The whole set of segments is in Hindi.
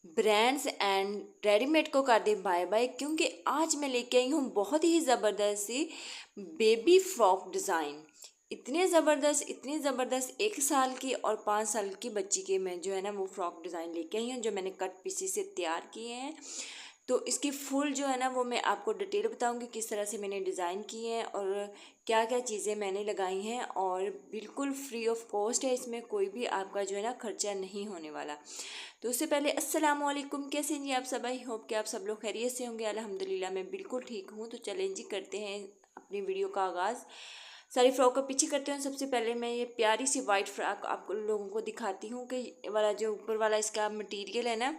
ब्रांड्स एंड रेडीमेड को कर दे बाय बाय, क्योंकि आज मैं लेके आई हूँ बहुत ही ज़बरदस्त सी बेबी फ्रॉक डिज़ाइन। इतनी ज़बरदस्त 1 साल की और 5 साल की बच्ची के मैं जो है ना वो फ्रॉक डिज़ाइन लेके आई हूँ, जो मैंने कट पीसी से तैयार किए हैं। तो इसकी फुल जो है ना वो मैं आपको डिटेल बताऊंगी किस तरह से मैंने डिज़ाइन किए हैं और क्या क्या चीज़ें मैंने लगाई हैं, और बिल्कुल फ्री ऑफ कॉस्ट है, इसमें कोई भी आपका जो है ना खर्चा नहीं होने वाला। तो उससे पहले अस्सलाम वालेकुम, कैसे हैं जी आप सब? आई होप कि आप सब लोग खैरियत से होंगे। अल्हम्दुलिल्लाह मैं बिल्कुल ठीक हूँ। तो चलें जी, करते हैं अपनी वीडियो का आगाज़। सारी फ्रॉक को पीछे करते हैं। सबसे पहले मैं ये प्यारी सी वाइट फ्रॉक आपको लोगों को दिखाती हूँ कि ये वाला जो ऊपर वाला इसका मटेरियल है ना,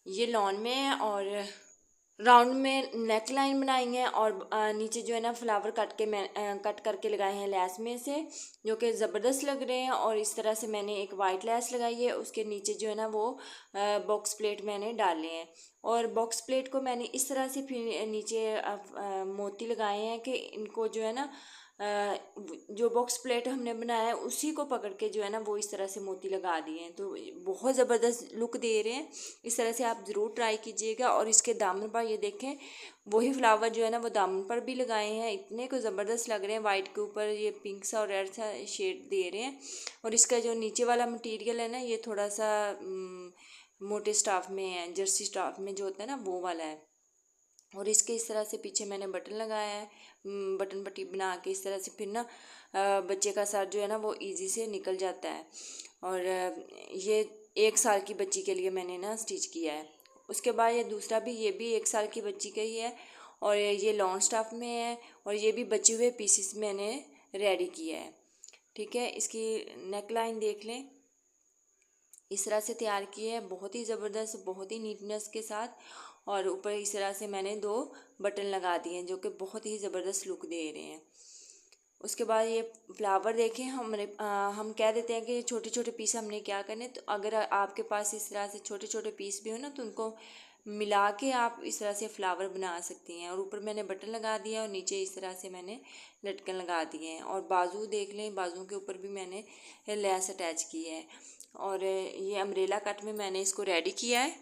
ये लॉन में है और राउंड में नेक लाइन बनाई है, और नीचे जो है ना फ्लावर कट करके लगाए हैं लेस में से, जो कि ज़बरदस्त लग रहे हैं। और इस तरह से मैंने एक वाइट लेस लगाई है, उसके नीचे जो है ना वो बॉक्स प्लेट मैंने डाले हैं। और बॉक्स प्लेट को मैंने इस तरह से फिर नीचे मोती लगाए हैं कि इनको जो है ना जो बॉक्स प्लेट हमने बनाया है उसी को पकड़ के जो है ना वो इस तरह से मोती लगा दिए हैं, तो बहुत ज़बरदस्त लुक दे रहे हैं। इस तरह से आप ज़रूर ट्राई कीजिएगा। और इसके दामन पर ये देखें, वही फ्लावर जो है ना वो दामन पर भी लगाए हैं, इतने को ज़बरदस्त लग रहे हैं। वाइट के ऊपर ये पिंक सा और रेड सा शेड दे रहे हैं। और इसका जो नीचे वाला मटेरियल है ना, ये थोड़ा सा मोटे स्टाफ में है, जर्सी स्टाफ में जो होता है ना वो वाला है। और इसके इस तरह से पीछे मैंने बटन लगाया है, बटन पट्टी बना के इस तरह से, फिर ना बच्चे का सर जो है ना वो इजी से निकल जाता है। और ये 1 साल की बच्ची के लिए मैंने ना स्टिच किया है। उसके बाद ये दूसरा भी, ये भी 1 साल की बच्ची का ही है, और ये लॉन्ग स्टाफ में है, और ये भी बचे हुए पीसेस मैंने रेडी किया है। ठीक है, इसकी नेक लाइन देख लें, इस तरह से तैयार किए हैं, बहुत ही ज़बरदस्त, बहुत ही नीटनेस के साथ। और ऊपर इस तरह से मैंने 2 बटन लगा दिए हैं, जो कि बहुत ही ज़बरदस्त लुक दे रहे हैं। उसके बाद ये फ्लावर देखें, हम कह देते हैं कि छोटे छोटे पीस हमने क्या करने, तो अगर आपके पास इस तरह से छोटे छोटे पीस भी हो ना, तो उनको मिला के आप इस तरह से फ्लावर बना सकती हैं। और ऊपर मैंने बटन लगा दिया और नीचे इस तरह से मैंने लटकन लगा दिए हैं। और बाजू देख लें, बाजुओं के ऊपर भी मैंने लेस अटैच की है। और ये अम्ब्रेला कट में मैंने इसको रेडी किया है,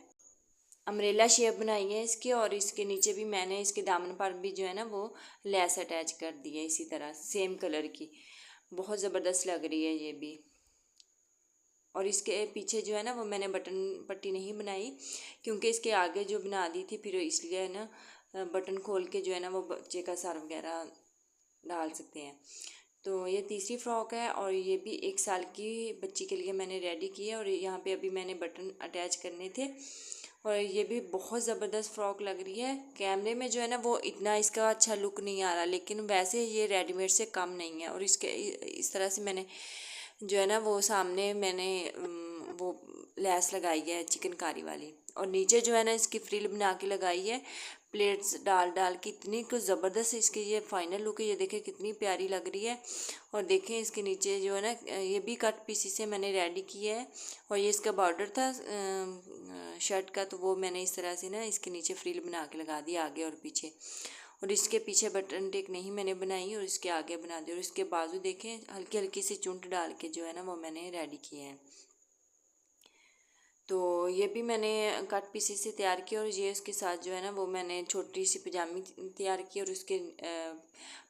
अम्ब्रेला शेप बनाई है इसकी। और इसके नीचे भी मैंने इसके दामन पर भी जो है ना वो लेस अटैच कर दी है, इसी तरह सेम कलर की, बहुत ज़बरदस्त लग रही है ये भी। और इसके पीछे जो है ना वो मैंने बटन पट्टी नहीं बनाई, क्योंकि इसके आगे जो बना दी थी, फिर इसलिए है ना बटन खोल के जो है ना वो बच्चे का सर वगैरह डाल सकते हैं। तो ये तीसरी फ्रॉक है, और ये भी 1 साल की बच्ची के लिए मैंने रेडी की है। और यहाँ पे अभी मैंने बटन अटैच करने थे। और ये भी बहुत ज़बरदस्त फ़्रॉक लग रही है। कैमरे में जो है ना वो इतना इसका अच्छा लुक नहीं आ रहा, लेकिन वैसे ये रेडीमेड से कम नहीं है। और इसके इस तरह से मैंने जो है ना वो सामने मैंने वो लेस लगाई है चिकनकारी वाली, और नीचे जो है ना इसकी फ्रिल बना के लगाई है प्लेट्स डाल डाल के। इतनी कुछ ज़बरदस्त इसकी ये फाइनल लुक है, ये देखें कितनी प्यारी लग रही है। और देखें इसके नीचे जो है ना ये भी कट पीसी से मैंने रेडी किया है। और ये इसका बॉर्डर था शर्ट का, तो वो मैंने इस तरह से ना इसके नीचे फ्रिल बना के लगा दिया आगे और पीछे। और इसके पीछे बटन टेक नहीं मैंने बनाई, और इसके आगे बना दी। और इसके बाजू देखें हल्की हल्की सी चुंट डाल के जो है ना वो मैंने रेडी किए हैं। तो ये भी मैंने कट पीसी से तैयार किया। और ये उसके साथ जो है ना वो मैंने छोटी सी पजामी तैयार की, और उसके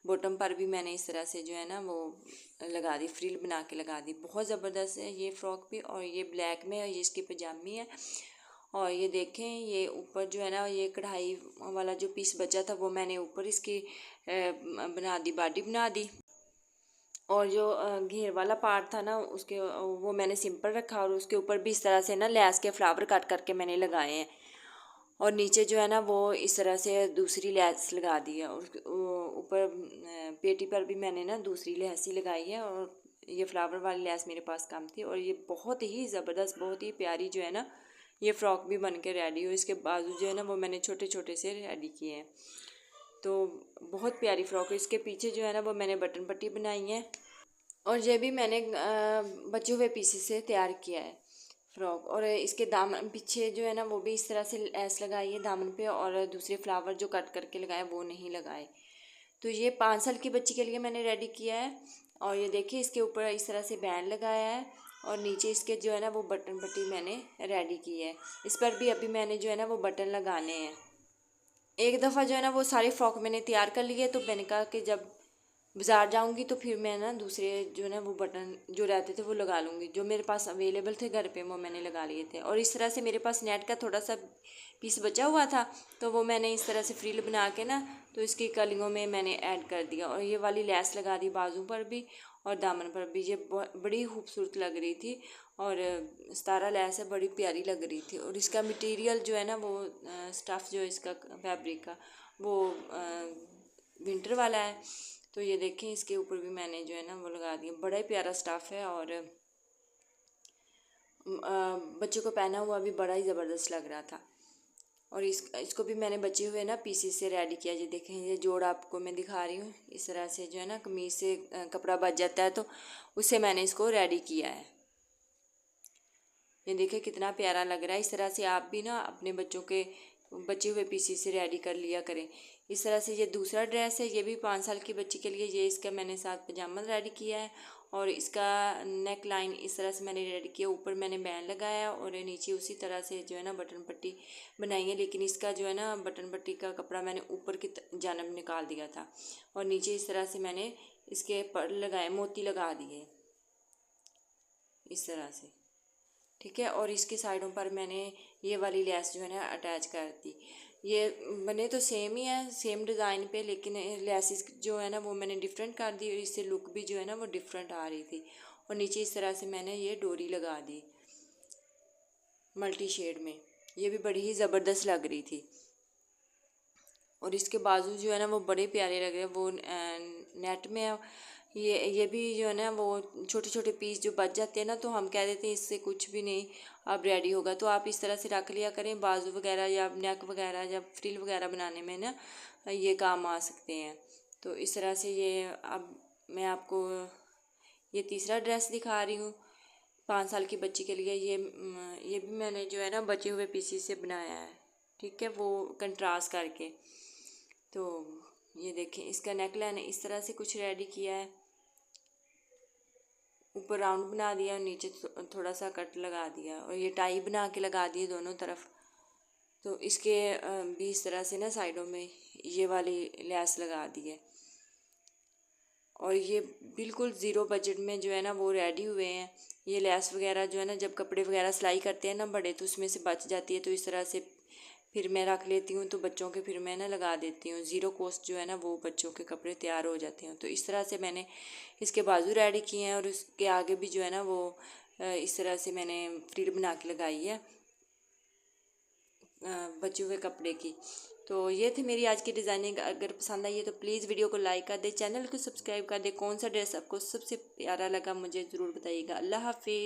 बॉटम पर भी मैंने इस तरह से जो है ना वो लगा दी, फ्रिल बना के लगा दी। बहुत ज़बरदस्त है ये फ़्रॉक भी। और ये ब्लैक में है, ये इसकी पजामी है। और ये देखें ये ऊपर जो है ना ये कढ़ाई वाला जो पीस बचा था वो मैंने ऊपर इसकी बना दी, बॉडी बना दी। और जो घेर वाला पार्ट था ना उसके वो मैंने सिंपल रखा, और उसके ऊपर भी इस तरह से ना लेस के फ्लावर कट करके मैंने लगाए हैं। और नीचे जो है ना वो इस तरह से दूसरी लेस लगा दी है, और ऊपर पेटी पर भी मैंने ना दूसरी लेस ही लगाई है। और ये फ्लावर वाली लेस मेरे पास कम थी। और ये बहुत ही ज़बरदस्त, बहुत ही प्यारी जो है ना ये फ़्रॉक भी बन के रेडी हो। इसके बाजू जो है ना वो मैंने छोटे छोटे से रेडी किए हैं। तो बहुत प्यारी फ़्रॉक है। इसके पीछे जो है ना वो मैंने बटन पट्टी बनाई है। और ये भी मैंने बचे हुए पीसेस से तैयार किया है फ़्रॉक। और इसके दामन पीछे जो है ना वो भी इस तरह से लेस लगाई है दामन पे, और दूसरे फ्लावर जो कट करके लगाए वो नहीं लगाए। तो ये 5 साल की बच्ची के लिए मैंने रेडी किया है। और ये देखिए इसके ऊपर इस तरह से बैंड लगाया है। और नीचे इसके जो है ना वो बटन पट्टी मैंने रेडी की है। इस पर भी अभी मैंने जो है ना वो बटन लगाने हैं। एक दफ़ा जो है ना वो सारी फ्रॉक मैंने तैयार कर ली है, तो मैंने कहा कि जब बाज़ार जाऊंगी तो फिर मैं ना दूसरे जो है ना वो बटन जो रहते थे वो लगा लूँगी। जो मेरे पास अवेलेबल थे घर पे वो मैंने लगा लिए थे। और इस तरह से मेरे पास नेट का थोड़ा सा पीस बचा हुआ था, तो वो मैंने इस तरह से फ्रिल बना के ना तो इसकी कलियों में मैंने ऐड कर दिया। और ये वाली लैस लगा दी बाजू पर भी और दामन पर भी। ये बड़ी खूबसूरत लग रही थी और सितारा लैस है, बड़ी प्यारी लग रही थी। और इसका मटेरियल जो है ना वो स्टफ़ जो है इसका फैब्रिक का वो विंटर वाला है। तो ये देखें, इसके ऊपर भी मैंने जो है ना वो लगा दिया। बड़ा ही प्यारा स्टफ़ है और बच्चे को पहना हुआ भी बड़ा ही ज़बरदस्त लग रहा था। और इसको भी मैंने बचे हुए ना पीसीस से रेडी किया। ये देखें, ये जोड़ आपको मैं दिखा रही हूँ। इस तरह से जो है ना कमीज से कपड़ा बच जाता है तो उससे मैंने इसको रेडी किया है। ये देखिए कितना प्यारा लग रहा है। इस तरह से आप भी ना अपने बच्चों के बचे हुए पीसी से रेडी कर लिया करें। इस तरह से ये दूसरा ड्रेस है, ये भी 5 साल की बच्ची के लिए। ये इसका मैंने साथ पजामा रेडी किया है और इसका नेक लाइन इस तरह से मैंने रेडी किया। ऊपर मैंने बैंड लगाया और नीचे उसी तरह से जो है ना बटन पट्टी बनाई है। लेकिन इसका जो है ना बटन पट्टी का कपड़ा मैंने ऊपर की जानब निकाल दिया था और नीचे इस तरह से मैंने इसके पर्ल लगाए, मोती लगा दिए इस तरह से, ठीक है। और इसके साइडों पर मैंने ये वाली लेस जो है ना अटैच कर दी। ये बने तो सेम ही है, सेम डिज़ाइन पे, लेकिन लेसिस जो है ना वो मैंने डिफरेंट कर दी और इससे लुक भी जो है ना वो डिफरेंट आ रही थी। और नीचे इस तरह से मैंने ये डोरी लगा दी मल्टी शेड में। ये भी बड़ी ही ज़बरदस्त लग रही थी। और इसके बाजू जो है ना वो बड़े प्यारे लग रहे हैं। वो नेट में ये भी जो है ना वो छोटे छोटे पीस जो बच जाते हैं ना, तो हम कह देते हैं इससे कुछ भी नहीं अब रेडी होगा। तो आप इस तरह से रख लिया करें, बाजू वगैरह या नेक वगैरह या फ्रिल वगैरह बनाने में ना ये काम आ सकते हैं। तो इस तरह से ये अब मैं आपको ये तीसरा ड्रेस दिखा रही हूँ 5 साल की बच्ची के लिए। ये भी मैंने जो है ना बचे हुए पीसी से बनाया है, ठीक है, वो कंट्रास्ट करके। तो ये देखें, इसका नेक लाइन इस तरह से कुछ रेडी किया है। ऊपर राउंड बना दिया और नीचे थोड़ा सा कट लगा दिया और ये टाई बना के लगा दिए दोनों तरफ। तो इसके भी इस तरह से ना साइडों में ये वाली लैस लगा दी है। और ये बिल्कुल ज़ीरो बजट में जो है ना वो रेडी हुए हैं। ये लैस वगैरह जो है ना जब कपड़े वगैरह सिलाई करते हैं ना बड़े, तो उसमें से बच जाती है। तो इस तरह से फिर मैं रख लेती हूँ, तो बच्चों के फिर मैं ना लगा देती हूँ। ज़ीरो कॉस्ट जो है ना वो बच्चों के कपड़े तैयार हो जाते हैं। तो इस तरह से मैंने इसके बाजू रेडी किए हैं और उसके आगे भी जो है ना वो इस तरह से मैंने फ्रिल बना के लगाई है बचे हुए कपड़े की। तो ये थी मेरी आज की डिज़ाइनिंग। अगर पसंद आई है तो प्लीज़ वीडियो को लाइक कर दे, चैनल को सब्सक्राइब कर दे। कौन सा ड्रेस आपको सबसे प्यारा लगा मुझे ज़रूर बताइएगा। अल्लाह हाफिज़।